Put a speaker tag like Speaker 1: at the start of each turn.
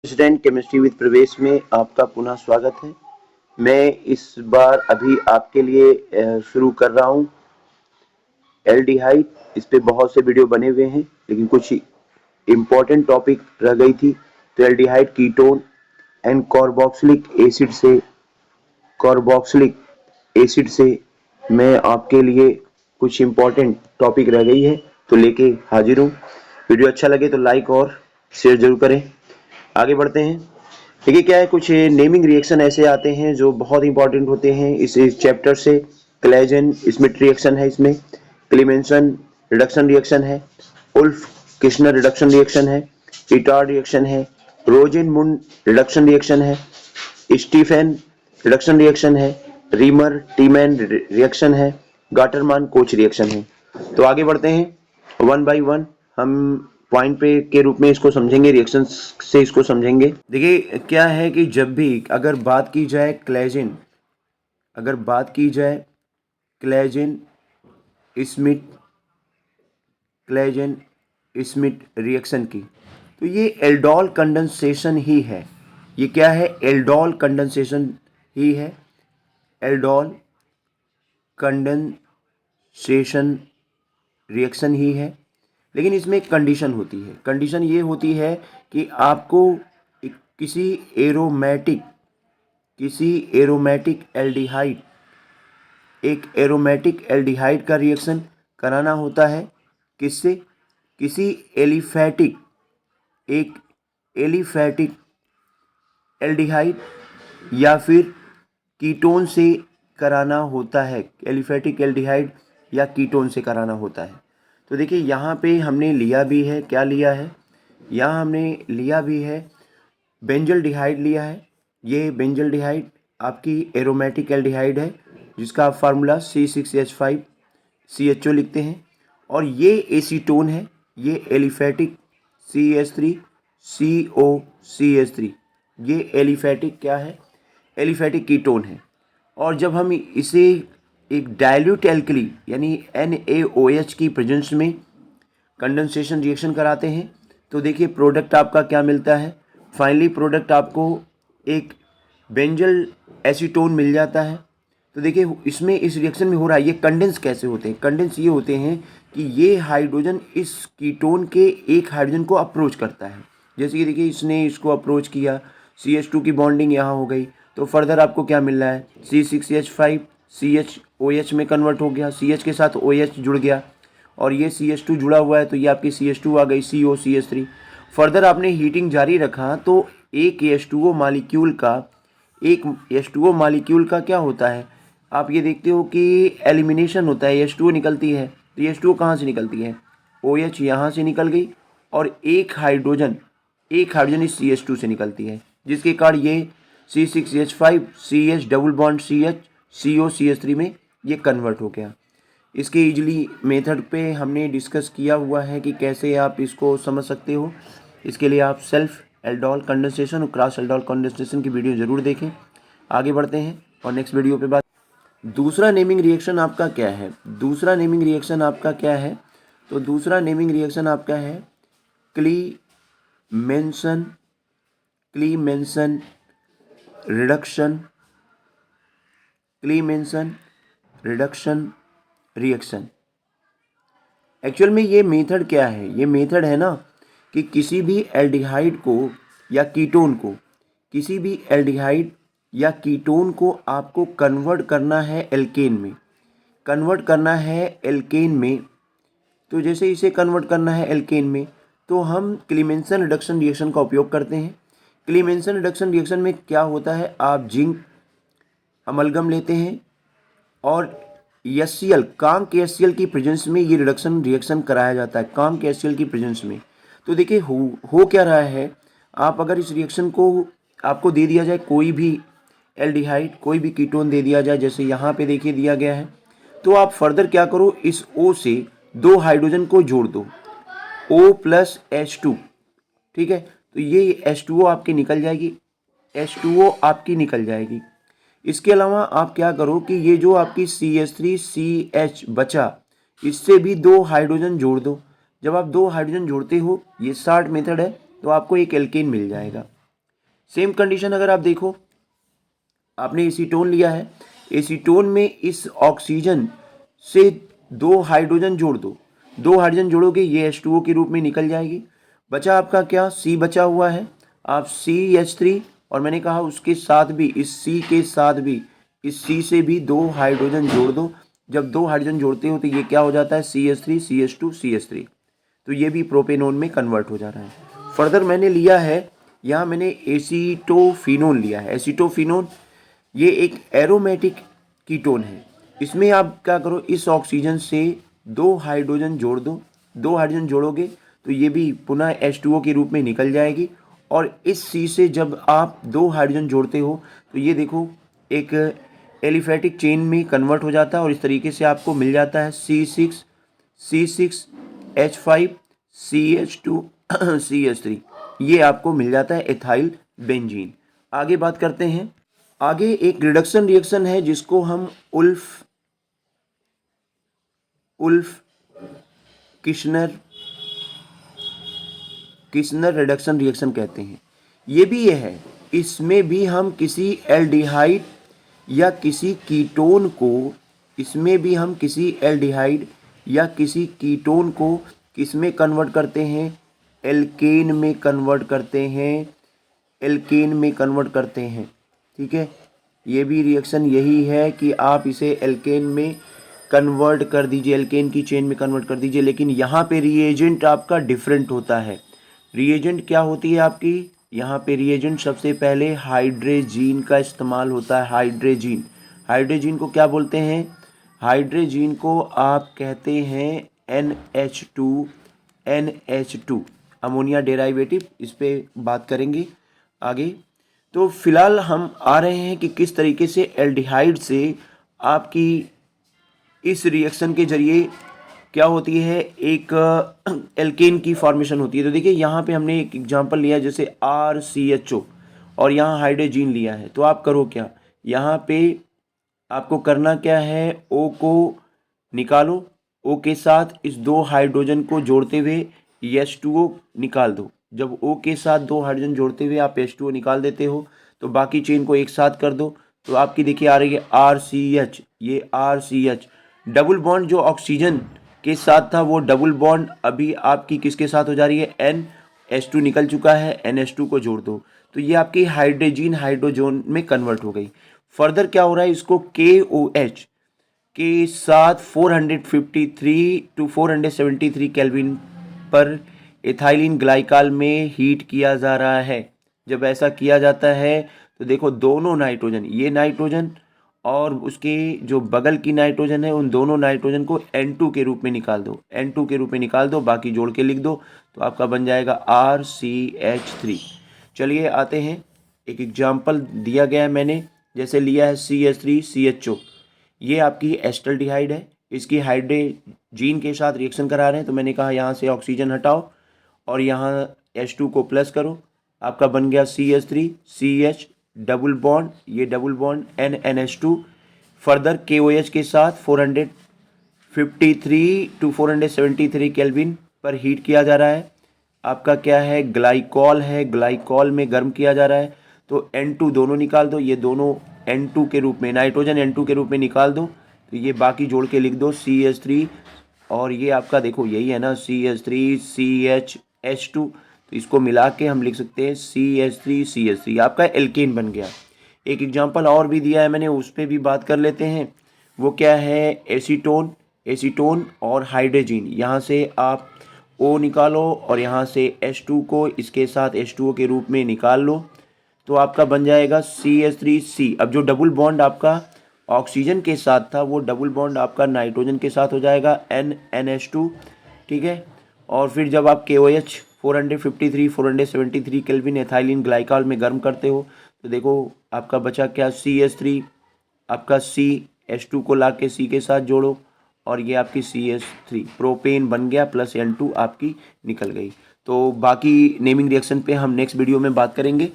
Speaker 1: Student chemistry with प्रवेश में आपका पुनः स्वागत है। मैं इस बार अभी आपके लिए शुरू कर रहा हूँ एल्डिहाइड। इस पे बहुत से वीडियो बने हुए हैं लेकिन कुछ इम्पोर्टेंट टॉपिक रह गई थी। तो aldehyde ketone and carboxylic acid से मैं आपके लिए कुछ इम्पोर्टेंट टॉपिक रह गई है तो लेके हाजिर हूँ। वीडियो अच्छा लगे तो लाइक और शेयर जरूर करें। आगे बढ़ते हैं। देखिए क्या है, कुछ नेमिंग रिएक्शन ऐसे आते हैं जो बहुत इंपॉर्टेंट होते हैं इस चैप्टर से। क्लेजन स्मिथ रिएक्शन है, इसमें क्लीमेंसन रिडक्शन रिएक्शन है, उल्फ किश्नर रिडक्शन रिएक्शन है, इटार्ड रिएक्शन है, रोजेन मुंड रिडक्शन रिएक्शन है, स्टीफेन रिडक्शन रिएक्शन है, रीमर टीमैन रिएक्शन है, गाटरमान कोच रिएक्शन है। तो आगे बढ़ते हैं वन बाय वन। हम पॉइंट पे के रूप में इसको समझेंगे, रिएक्शन से इसको समझेंगे। देखिए क्या है कि जब भी अगर बात की जाए क्लेजिन स्मिथ रिएक्शन की, तो ये एल्डोल कंडेंसेशन ही है। ये क्या है? एल्डोल कंडेंसेशन ही है। एल्डोल कंडेंसेशन रिएक्शन ही है। लेकिन इसमें एक कंडीशन होती है। कंडीशन ये होती है कि आपको किसी एरोमेटिक एल्डिहाइड का रिएक्शन कराना होता है। किससे? किसी एलिफैटिक एल्डिहाइड या फिर कीटोन से कराना होता है। एलिफैटिक एल्डिहाइड या कीटोन से कराना होता है। तो देखिए यहाँ पे हमने लिया भी है, क्या लिया है? यहाँ हमने लिया भी है बेंजल्डिहाइड लिया है। ये बेंजल्डिहाइड आपकी एरोमेटिक एल्डिहाइड है जिसका फार्मूला C6H5CHO लिखते हैं। और ये एसीटोन है, ये एलिफैटिक CH3COCH3, ये एलिफैटिक क्या है? एलिफैटिक कीटोन है। और जब हम इसे एक डाइल्यूट एल्कली यानी NaOH की प्रेजेंस में कंडेंसेशन रिएक्शन कराते हैं तो देखिए प्रोडक्ट आपका क्या मिलता है। फाइनली प्रोडक्ट आपको एक बेंजल एसीटोन मिल जाता है। तो देखिए इसमें इस रिएक्शन में हो रहा है, ये कंडेंस कैसे होते हैं? कंडेंस ये होते हैं कि ये हाइड्रोजन इस कीटोन के एक हाइड्रोजन को अप्रोच करता है। जैसे कि देखिए इसने इसको अप्रोच किया, CH2 की बॉन्डिंग यहाँ हो गई, तो फर्दर आपको क्या मिल रहा है? C6H5 CHOH में कन्वर्ट हो गया, CH के साथ OH जुड़ गया और ये CH2 जुड़ा हुआ है तो ये आपकी CH2 आ गई, COCH3। फर्दर आपने हीटिंग जारी रखा तो एक H2O मालिक्यूल का क्या होता है? आप ये देखते हो कि एलिमिनेशन होता है, H2O निकलती है। तो H2O कहाँ से निकलती है? OH यहाँ से निकल गई और एक हाइड्रोजन इस CH2 से निकलती है, जिसके कारण ये C6H5 CH double bond CH COCH3 में ये कन्वर्ट हो गया। इसके इजली मेथड पे हमने डिस्कस किया हुआ है कि कैसे आप इसको समझ सकते हो। इसके लिए आप सेल्फ एल्डोल कंडेंसेशन और क्रॉस एल्डोल कंडेंसेशन की वीडियो ज़रूर देखें। आगे बढ़ते हैं और नेक्स्ट वीडियो पे बात। दूसरा नेमिंग रिएक्शन आपका क्या है? दूसरा नेमिंग रिएक्शन आपका क्या है? तो दूसरा नेमिंग रिएक्शन आपका है क्लीमेंसन रिडक्शन रिएक्शन। एक्चुअल में ये मेथड क्या है? ये मेथड है ना कि किसी भी एल्डिहाइड को या कीटोन को, किसी भी एल्डिहाइड या कीटोन को आपको कन्वर्ट करना है एल्केन में। तो जैसे इसे कन्वर्ट करना है एल्केन में तो हम क्लीमेंसन रिडक्शन रिएक्शन का उपयोग करते हैं। क्लीमेंसन रिडक्शन रिएक्शन में क्या होता है? आप जिंक अमलगम लेते हैं और HCl काम के HCl की प्रेजेंस में ये रिडक्शन रिएक्शन कराया जाता है, काम के HCl की प्रेजेंस में। तो देखिए हो क्या रहा है, आप अगर इस रिएक्शन को आपको दे दिया जाए कोई भी एल्डिहाइड, कोई भी कीटोन दे दिया जाए, जैसे यहाँ पे देखिए दिया गया है, तो आप फर्दर क्या करो, इस O से 2 हाइड्रोजन को जोड़ दो, O+H2। ठीक है, तो ये H2O आपकी निकल जाएगी। इसके अलावा आप क्या करो कि ये जो आपकी CH3CH बचा, इससे भी 2 हाइड्रोजन जोड़ दो। जब आप 2 हाइड्रोजन जोड़ते हो, ये शार्ट मेथड है, तो आपको एक एल्केन मिल जाएगा। सेम कंडीशन अगर आप देखो, आपने एसीटोन लिया है, एसीटोन में इस ऑक्सीजन से 2 हाइड्रोजन जोड़ दो, 2 हाइड्रोजन जोड़ोगे ये H2O के रूप में निकल जाएगी। बचा आपका क्या, C बचा हुआ है, आप CH3 और मैंने कहा उसके साथ भी, इस C के साथ भी, इस C से भी 2 हाइड्रोजन जोड़ दो। जब 2 हाइड्रोजन जोड़ते हो तो ये क्या हो जाता है, CH3 CH2 CH3, तो ये भी प्रोपेनोन में कन्वर्ट हो जा रहा है। फर्दर मैंने लिया है, यहाँ मैंने एसीटोफिनोन लिया है। एसीटोफिनोन ये एक एरोमेटिक कीटोन है। इसमें आप क्या करो, इस ऑक्सीजन से 2 हाइड्रोजन जोड़ दो, 2 हाइड्रोजन जोड़ोगे तो ये भी पुनः H2O के रूप में निकल जाएगी। और इस C से जब आप 2 हाइड्रोजन जोड़ते हो तो ये देखो एक एलिफेटिक चेन में कन्वर्ट हो जाता है और इस तरीके से आपको मिल जाता है C6H5 CH2 CH3, ये आपको मिल जाता है एथाइल बेंजीन। आगे बात करते हैं। आगे एक रिडक्शन रिएक्शन है जिसको हम उल्फ किश्नर रिडक्शन रिएक्शन कहते हैं। ये भी ये है, इसमें भी हम किसी एल्डिहाइड या किसी कीटोन को, इसमें भी हम किसी एल्डिहाइड या किसी कीटोन को किस में कन्वर्ट करते हैं, एल्केन में कन्वर्ट करते हैं, एल्केन में कन्वर्ट करते हैं। ठीक है, ये भी रिएक्शन यही है कि आप इसे एल्केन में कन्वर्ट कर दीजिए, एल्केन की चेन में कन्वर्ट कर दीजिए। लेकिन यहाँ पे रिएजेंट आपका डिफरेंट होता है। रिएजेंट क्या होती है आपकी, यहाँ पे रिएजेंट सबसे पहले हाइड्रेजीन का इस्तेमाल होता है। हाइड्रेजीन, हाइड्रेजीन को क्या बोलते हैं, हाइड्रेजीन को आप कहते हैं NH2 अमोनिया डेराइवेटिव। इस पे बात करेंगे आगे। तो फिलहाल हम आ रहे हैं कि किस तरीके से एल्डिहाइड से आपकी इस रिएक्शन के जरिए क्या होती है, एक एल्केन की फॉर्मेशन होती है। तो देखिए यहाँ पे हमने एक एग्जांपल लिया जैसे RCHO और यहाँ हाइड्रोजीन लिया है। तो आप करो क्या, यहाँ पे आपको करना क्या है, O को निकालो, O के साथ इस 2 हाइड्रोजन को जोड़ते हुए H2O निकाल दो। जब O के साथ 2 हाइड्रोजन जोड़ते हुए आप H2O निकाल देते हो तो बाकी चेन को एक साथ कर दो। तो आपकी देखिए आ रही है RCH, ये RCH डबल बॉन्ड जो ऑक्सीजन के साथ था वो डबल बॉन्ड अभी आपकी किसके साथ हो जा रही है, NH2 निकल चुका है, NH2 को जोड़ दो तो ये आपकी हाइड्रोजीन हाइड्रोजोन में कन्वर्ट हो गई। फर्दर क्या हो रहा है, इसको KOH के साथ 453 to 473 केल्विन पर एथाइलिन ग्लाइकाल में हीट किया जा रहा है। जब ऐसा किया जाता है तो देखो दोनों नाइट्रोजन, ये नाइट्रोजन और उसके जो बगल की नाइट्रोजन है, उन दोनों नाइट्रोजन को N2 के रूप में निकाल दो, N2 के रूप में निकाल दो, बाकी जोड़ के लिख दो तो आपका बन जाएगा RCH3। चलिए आते हैं, एक एग्जाम्पल दिया गया है मैंने, जैसे लिया है CH3CHO, ये आपकी एस्टल्डिहाइड है, इसकी हाइड्रोजीन के साथ रिएक्शन करा रहे हैं। तो मैंने कहा यहाँ से ऑक्सीजन हटाओ और यहाँ H2 को प्लस करो, आपका बन गया CH3CH डबल बॉन्ड, ये double bond NH2। Further KOH के साथ 453 to 473 केल्विन पर हीट किया जा रहा है। आपका क्या है, ग्लाइकॉल है, ग्लाइकॉल में गर्म किया जा रहा है। तो N2 दोनों निकाल दो, ये दोनों N2 के रूप में, नाइट्रोजन N2 के रूप में निकाल दो तो ये बाकी जोड़ के लिख दो CH3 और ये आपका देखो यही है ना CH3CHH2, तो इसको मिला के हम लिख सकते हैं CH3CH3, आपका एल्केन बन गया। एक एग्जांपल और भी दिया है मैंने, उस पर भी बात कर लेते हैं। वो क्या है, एसीटोन और हाइड्रोजीन, यहाँ से आप O निकालो और यहाँ से H2 को इसके साथ H2O के रूप में निकाल लो तो आपका बन जाएगा CH3C। अब जो डबल बॉन्ड आपका ऑक्सीजन के साथ था वो डबल बॉन्ड आपका नाइट्रोजन के साथ हो जाएगा NH2। ठीक है, और फिर जब आप KOH 453 473 केल्विन एथाइलिन ग्लाइकॉल में गर्म करते हो तो देखो आपका बचा क्या, CH3, आपका CH2 को ला के C के साथ जोड़ो और ये आपकी CH3 प्रोपेन बन गया प्लस N2 आपकी निकल गई। तो बाकी नेमिंग रिएक्शन पे हम नेक्स्ट वीडियो में बात करेंगे।